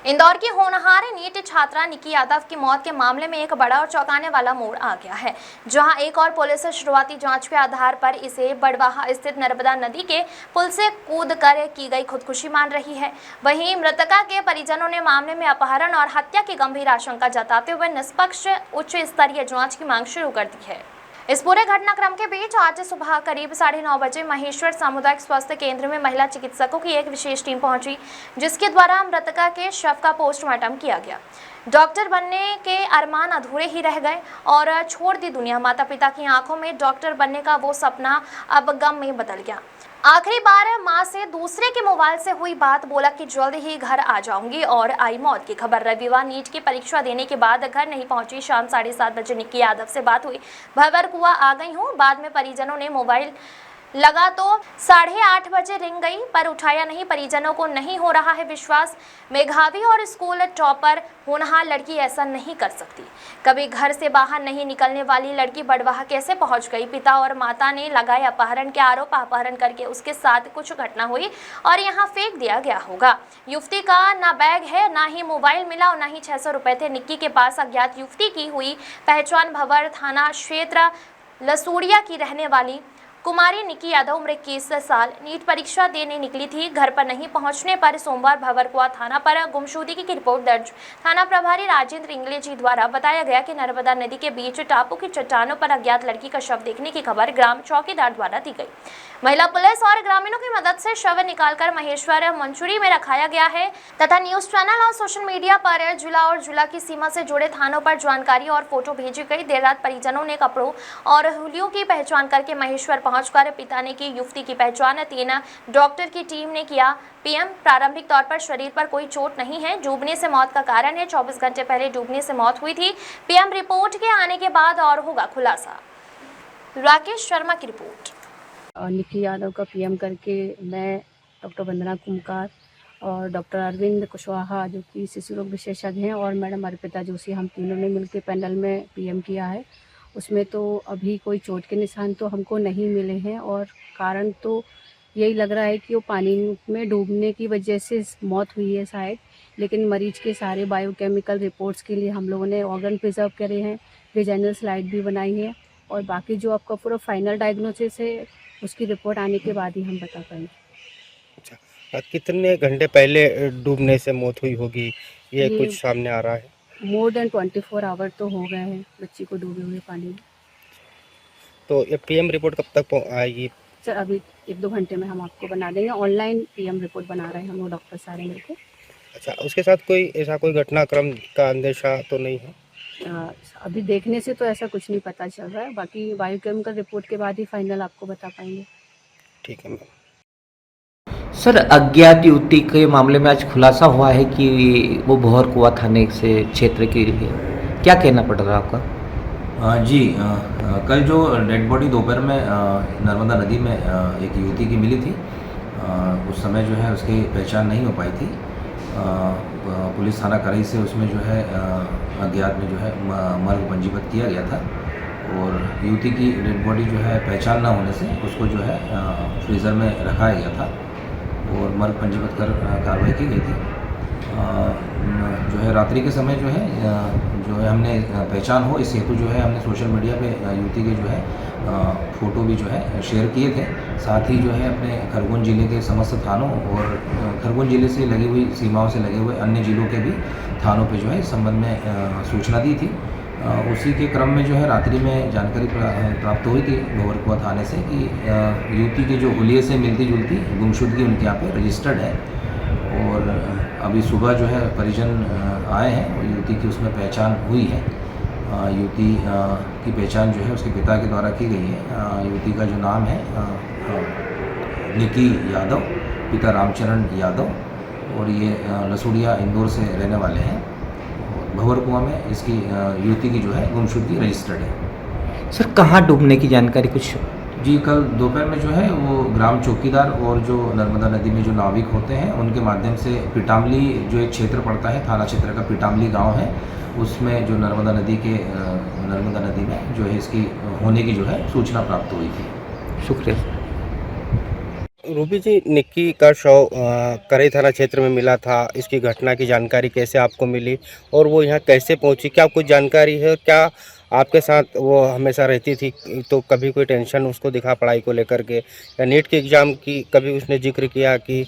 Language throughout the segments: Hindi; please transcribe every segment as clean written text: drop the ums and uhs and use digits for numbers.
इंदौर की होनहार नीट छात्रा निकी यादव की मौत के मामले में एक बड़ा और चौंकाने वाला मोड़ आ गया है। जहां एक और पुलिस शुरुआती जांच के आधार पर इसे बड़वाहा स्थित नर्मदा नदी के पुल से कूदकर की गई खुदकुशी मान रही है, वहीं मृतका के परिजनों ने मामले में अपहरण और हत्या की गंभीर आशंका जताते हुए निष्पक्ष उच्च स्तरीय जांच की मांग शुरू कर दी है। इस पूरे घटनाक्रम के बीच आज सुबह करीब 9:30 बजे महेश्वर सामुदायिक स्वास्थ्य केंद्र में महिला चिकित्सकों की एक विशेष टीम पहुंची, जिसके द्वारा मृतका के शव का पोस्टमार्टम किया गया। डॉक्टर बनने के अरमान अधूरे ही रह गए और छोड़ दी दुनिया। माता पिता की आंखों में डॉक्टर बनने का वो सपना अब गम में बदल गया। आखिरी बार मां से दूसरे के मोबाइल से हुई बात, बोला कि जल्द ही घर आ जाऊंगी, और आई मौत की खबर। रविवार नीट की परीक्षा देने के बाद घर नहीं पहुंची। शाम 7:30 बजे निकी यादव से बात हुई। भंवर कुआं आ गई हूं। बाद में परिजनों ने मोबाइल लगा तो 8:30 बजे रिंग गई, पर उठाया नहीं। परिजनों को नहीं हो रहा है विश्वास। मेधावी और स्कूल टॉपर होनहार लड़की ऐसा नहीं कर सकती। कभी घर से बाहर नहीं निकलने वाली लड़की बड़वाह कैसे पहुंच गई? पिता और माता ने लगाए अपहरण के आरोप। अपहरण करके उसके साथ कुछ घटना हुई और यहाँ फेंक दिया गया होगा। युवती का ना बैग है, ना ही मोबाइल मिला और ना ही 600 रुपए थे निक्की के पास। अज्ञात युवती की हुई पहचान भंवर थाना क्षेत्र लसूड़िया की रहने वाली कुमारी निकी यादव उम्र 21 साल नीट परीक्षा देने निकली थी। घर पर नहीं पहुंचने पर सोमवार भंवरकुआं थाना पर गुमशुदगी की रिपोर्ट दर्ज। थाना प्रभारी राजेंद्र इंगले जी द्वारा बताया गया कि नर्मदा नदी के बीच टापू की चट्टानों पर अज्ञात लड़की का शव देखने की खबर ग्राम चौकीदार द्वारा दी गई। महिला पुलिस और ग्रामीणों की मदद से शव निकालकर महेश्वर मंचूरी में रखाया गया है तथा न्यूज चैनल और सोशल मीडिया पर जिला और जिला की सीमा से जुड़े थानों पर जानकारी और फोटो भेजी गई। देर रात परिजनों ने कपड़ों और हुलियों की पहचान करके महेश्वर पहुंचकर पिता ने की युवती की पहचान। 3 डॉक्टर की टीम ने किया पीएम। प्रारंभिक तौर पर शरीर पर कोई चोट नहीं है। डूबने से मौत का कारण है। 24 घंटे पहले डूबने से मौत हुई थी। पीएम रिपोर्ट के आने के बाद और होगा खुलासा। राकेश शर्मा की रिपोर्ट। निकी यादव का पीएम करके मैं, डॉक्टर वंदना कुमकार और डॉक्टर अरविंद कुशवाहा जो कि शिशु रोग विशेषज्ञ हैं, और मैडम अर्पिता जोशी, हम तीनों ने मिलकर पैनल में पीएम किया है। उसमें तो अभी कोई चोट के निशान तो हमको नहीं मिले हैं, और कारण तो यही लग रहा है कि वो पानी में डूबने की वजह से मौत हुई है शायद। लेकिन मरीज के सारे बायोकेमिकल रिपोर्ट्स के लिए हम लोगों ने ऑर्गन प्रिजर्व करे हैं, रीजनल स्लाइड भी बनाई है, और बाकी जो आपका पूरा फाइनल डायग्नोसिस है उसकी रिपोर्ट आने के बाद ही हम बता पाएंगे। अच्छा, कितने घंटे पहले डूबने से मौत हुई होगी, ये कुछ सामने आ रहा है? मोर देन 24 आवर तो हो गए हैं बच्ची को डूबे हुए पानी में। तो ये पीएम रिपोर्ट कब तक आएगी? सर अभी 1-2 घंटे में हम आपको बना देंगे। ऑनलाइन पीएम रिपोर्ट बना रहे हैं हम लोग डॉक्टर सारे मिलकर। अच्छा, उसके साथ कोई ऐसा कोई घटनाक्रम का अंदेशा तो नहीं है? अभी देखने से तो ऐसा कुछ नहीं पता चल रहा है। बाकी बायोकेमिकल रिपोर्ट के बाद ही फाइनल आपको बता पाएंगे। ठीक है मैम। सर, अज्ञात युवती के मामले में आज खुलासा हुआ है कि वो भंवरकुआं थाने से क्षेत्र की है। क्या कहना पड़ रहा है आपका? जी, कल जो डेड बॉडी दोपहर में नर्मदा नदी में एक युवती की मिली थी, उस समय जो है उसकी पहचान नहीं हो पाई थी। पुलिस थाना करई से उसमें जो है अज्ञात में जो है मर्ग पंजीबद्ध किया गया था, और युवती की डेड बॉडी जो है पहचान न होने से उसको जो है फ्रीज़र में रखाया गया था और मर्ग पंजीबद्ध कर कार्रवाई की गई थी। जो है रात्रि के समय जो है हमने पहचान हो इस हेतु जो है हमने सोशल मीडिया पे युवती के जो है फ़ोटो भी जो है शेयर किए थे। साथ ही जो है अपने खरगोन ज़िले के समस्त थानों और खरगोन ज़िले से लगी हुई सीमाओं से लगे हुए अन्य ज़िलों के भी थानों पे जो है इस संबंध में सूचना दी थी। उसी के क्रम में जो है रात्रि में जानकारी प्राप्त हुई थी भंवरकुआं थाने से कि युवती के जो हुलिये से मिलती जुलती गुमशुदगी उनके यहाँ पे रजिस्टर्ड है, और अभी सुबह जो है परिजन आए हैं और युवती की उसमें पहचान हुई है। युवती की पहचान जो है उसके पिता के द्वारा की गई है। युवती का जो नाम है निकी यादव, पिता रामचरण यादव, और ये लसूड़िया इंदौर से रहने वाले हैं। भंवरकुआं में इसकी युवती की जो है गुमशुदगी रजिस्टर्ड है। सर, कहाँ डूबने की जानकारी कुछ? जी, कल दोपहर में जो है वो ग्राम चौकीदार और जो नर्मदा नदी में जो नाविक होते हैं उनके माध्यम से पिटामली जो एक क्षेत्र पड़ता है, थाना क्षेत्र का पिटामली गांव है, उसमें जो नर्मदा नदी में जो है इसकी होने की जो है सूचना प्राप्त हुई थी। शुक्रिया। रूबी जी, निक्की का शव करई थाना क्षेत्र में मिला था। इसकी घटना की जानकारी कैसे आपको मिली और वो यहाँ कैसे पहुँची? क्या कुछ जानकारी है? और क्या आपके साथ वो हमेशा रहती थी, तो कभी कोई टेंशन उसको दिखा पढ़ाई को लेकर के, या नीट के एग्ज़ाम की कभी उसने जिक्र किया कि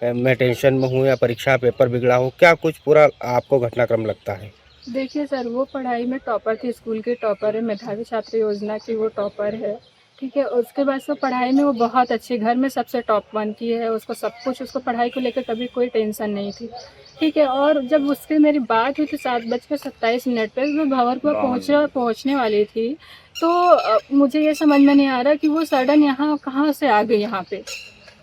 मैं टेंशन में हूँ या परीक्षा पेपर बिगड़ा हो? क्या कुछ पूरा आपको घटनाक्रम लगता है? देखिए सर, वो पढ़ाई में टॉपर थी, स्कूल की टॉपर है, मेधावी छात्र योजना की वो टॉपर है। ठीक है, उसके बाद से पढ़ाई में वो बहुत अच्छी, घर में सबसे टॉप 1 की है। उसको सब कुछ, उसको पढ़ाई को लेकर कभी कोई टेंशन नहीं थी। ठीक है, और जब उससे मेरी बात हुई थी 7:27 पे, मैं भंवरकुआं पहुँचने वाली थी, तो मुझे ये समझ में नहीं आ रहा कि वो सडन यहाँ कहाँ से आ गई यहाँ पे।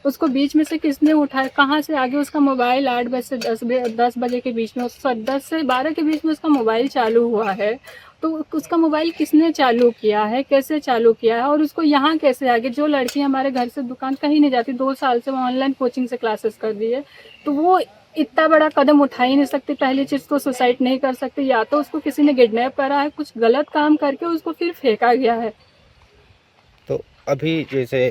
उसको बीच में से किसने उठाया, कहाँ से आगे उसका मोबाइल 8 बजे से 10 बजे के बीच में, 10 से 12 के बीच में उसका मोबाइल चालू हुआ है। तो उसका मोबाइल किसने चालू किया है, कैसे चालू किया है, और उसको यहाँ कैसे आ गई? जो लड़की हमारे घर से दुकान कहीं नहीं जाती, 2 साल से वो ऑनलाइन कोचिंग से क्लासेस कर दी है, तो वो इतना बड़ा कदम उठा ही नहीं सकती। पहली चीज़ तो सुसाइड नहीं कर सकती, या तो उसको किसी ने किडनैप करा है, कुछ गलत काम करके उसको फिर फेंका गया है। तो अभी जैसे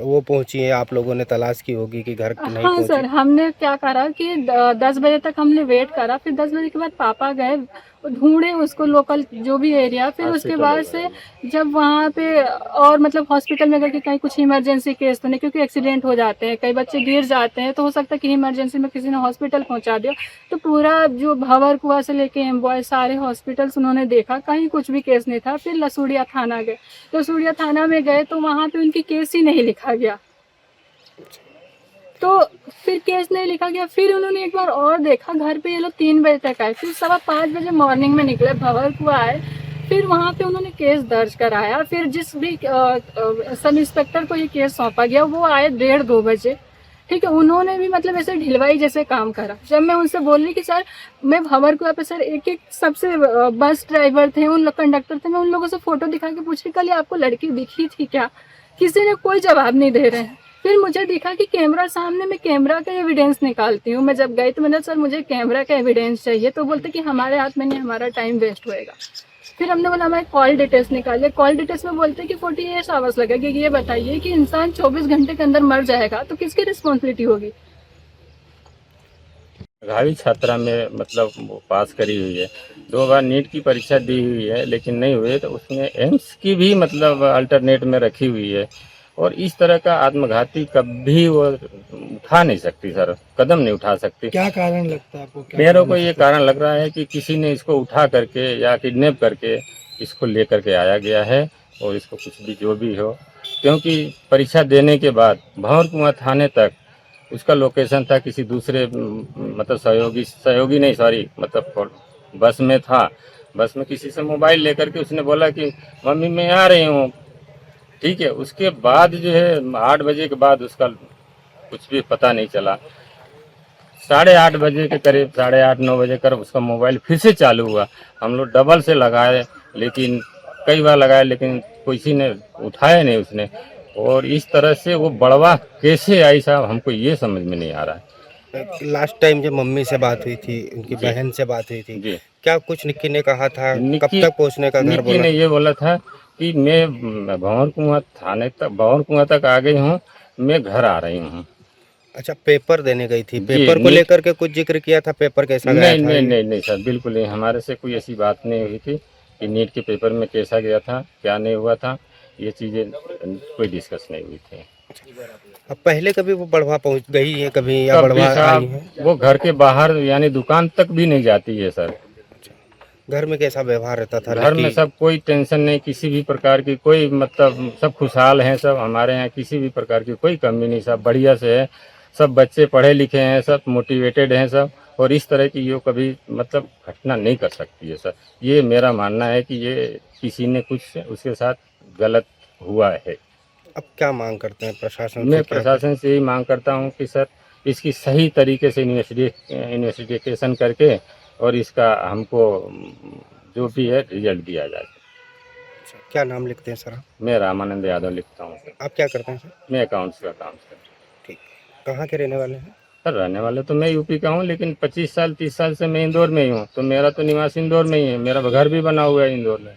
वो पहुंची है, आप लोगों ने तलाश की होगी कि घर नहीं हाँ पहुंची? सर, हमने क्या करा कि 10 बजे तक हमने वेट करा, फिर 10 बजे के बाद पापा गए ढूंढे उसको, लोकल जो भी एरिया, फिर उसके बाद से जब वहाँ पे और मतलब हॉस्पिटल में गए कि कहीं कुछ इमरजेंसी केस तो नहीं, क्योंकि एक्सीडेंट हो जाते हैं, कई बच्चे गिर जाते हैं, तो हो सकता है कि इमरजेंसी में किसी ने हॉस्पिटल पहुँचा दिया। तो पूरा जो भंवरकुआं से लेके एम्बॉय सारे हॉस्पिटल्स उन्होंने देखा, कहीं कुछ भी केस नहीं था। फिर लसूड़िया थाना गए, लसूड़िया थाना में गए तो वहाँ पे उनकी केस ही नहीं लिखा गया। तो फिर केस नहीं लिखा गया, फिर उन्होंने एक बार और देखा, घर पे ये लोग 3 बजे तक आए, फिर 5:15 बजे मॉर्निंग में निकले, भंवरकुआं आए, फिर वहाँ पे उन्होंने केस दर्ज कराया। फिर जिस भी सब इंस्पेक्टर को ये केस सौंपा गया, वो आए 1:30-2 बजे। ठीक है, उन्होंने भी मतलब ऐसे ढिलवाई जैसे काम करा। जब मैं उनसे बोल रही कि सर मैं भंवरकुआं पे सर एक सबसे बस ड्राइवर थे, उन लोग कंडक्टर थे, मैं उन लोगों से फोटो दिखा के पूछ रही कल आपको लड़की दिखी थी क्या? किसी ने कोई जवाब नहीं दे रहे हैं। फिर मुझे दिखा कि कैमरा सामने, मैं कैमरा का एविडेंस निकालती हूँ। मैं जब गई तो मैंने सर मुझे कैमरा का एविडेंस चाहिए, तो बोलते कि हमारे हाथ में नहीं, हमारा टाइम वेस्ट होएगा। फिर हमने बोला हमारे कॉल डिटेल्स निकाले, कॉल डिटेल्स में बोलते कि 48 आवर्स लगेगा। ये बताइए कि इंसान 24 घंटे के अंदर मर जाएगा तो किसकी रिस्पॉन्सिबिलिटी होगी? मेधावी छात्रा में मतलब वो पास करी हुई है, 2 बार नीट की परीक्षा दी हुई है लेकिन नहीं हुए, तो उसने एम्स की भी मतलब अल्टरनेट में रखी हुई है। और इस तरह का आत्मघाती कभी वो उठा नहीं सकती सर, कदम नहीं उठा सकती। क्या कारण लगता है आपको? मेरे को ये कारण लग रहा है कि किसी ने इसको उठा करके या किडनैप करके इसको लेकर के आया गया है, और इसको कुछ भी जो भी हो, क्योंकि परीक्षा देने के बाद भंवरकुआं थाने तक उसका लोकेशन था किसी दूसरे मतलब सहयोगी नहीं, सॉरी, मतलब बस में था। बस में किसी से मोबाइल लेकर के उसने बोला कि मम्मी मैं आ रही हूँ। ठीक है, उसके बाद जो है 8 बजे के बाद उसका कुछ भी पता नहीं चला। 8:30 बजे के करीब, 8:30-9 बजे कर उसका मोबाइल फिर से चालू हुआ। हम लोग डबल से लगाए, लेकिन कई बार लगाए, लेकिन किसी ने उठाया नहीं उसने। और इस तरह से वो बड़वा कैसे आई साहब, हमको ये समझ में नहीं आ रहा है। लास्ट टाइम जब मम्मी से बात हुई थी, उनकी बहन से बात हुई थी, जी, क्या कुछ निक्की ने कहा था? कब निक्की तक पहुंचने का घर निक्की बोला? ने ये बोला था कि मैं भंवरकुआं तक आ गई हूँ, मैं घर आ रही हूँ। अच्छा, पेपर देने गई थी, जी, पेपर को नीट- लेकर के कुछ जिक्र किया था? पेपर कैसा गया नहीं था? नहीं नहीं नहीं सर, बिल्कुल नहीं, हमारे से कोई ऐसी बात नहीं हुई थी कि नीट के पेपर में कैसा गया था, क्या नहीं हुआ था, ये चीज़ें कोई डिस्कस नहीं हुई थी। अब पहले कभी वो बढ़वा पहुंच गई है कभी, या कभी बढ़वा आई है? साहब वो घर के बाहर यानी दुकान तक भी नहीं जाती है सर। घर में कैसा व्यवहार रहता था? घर में निक्की? सब कोई टेंशन नहीं, किसी भी प्रकार की कोई मतलब सब खुशहाल हैं सब, हमारे यहाँ किसी भी प्रकार की कोई कमी नहीं, सब बढ़िया से है। सब बच्चे पढ़े लिखे हैं, सब मोटिवेटेड हैं सब, और इस तरह की ये कभी मतलब घटना नहीं कर सकती है सर। ये मेरा मानना है कि ये किसी ने कुछ उसके साथ गलत हुआ है। अब क्या मांग करते हैं प्रशासन से? मैं क्या प्रशासन से यही मांग करता हूँ कि सर इसकी सही तरीके से इन्वेस्टिगेशन करके और इसका हमको जो भी है रिजल्ट दिया जाए। क्या नाम लिखते हैं सर आप? मैं रामानंद यादव लिखता हूँ सर। आप क्या करते हैं सर? मैं अकाउंट्स का काम करता हूँ। ठीक। कहाँ के रहने वाले हैं? सर रहने वाले तो मैं यूपी का हूँ, लेकिन 25 साल 30 साल से मैं इंदौर में ही हूँ, तो मेरा तो निवास इंदौर में ही है, मेरा घर भी बना हुआ है इंदौर में।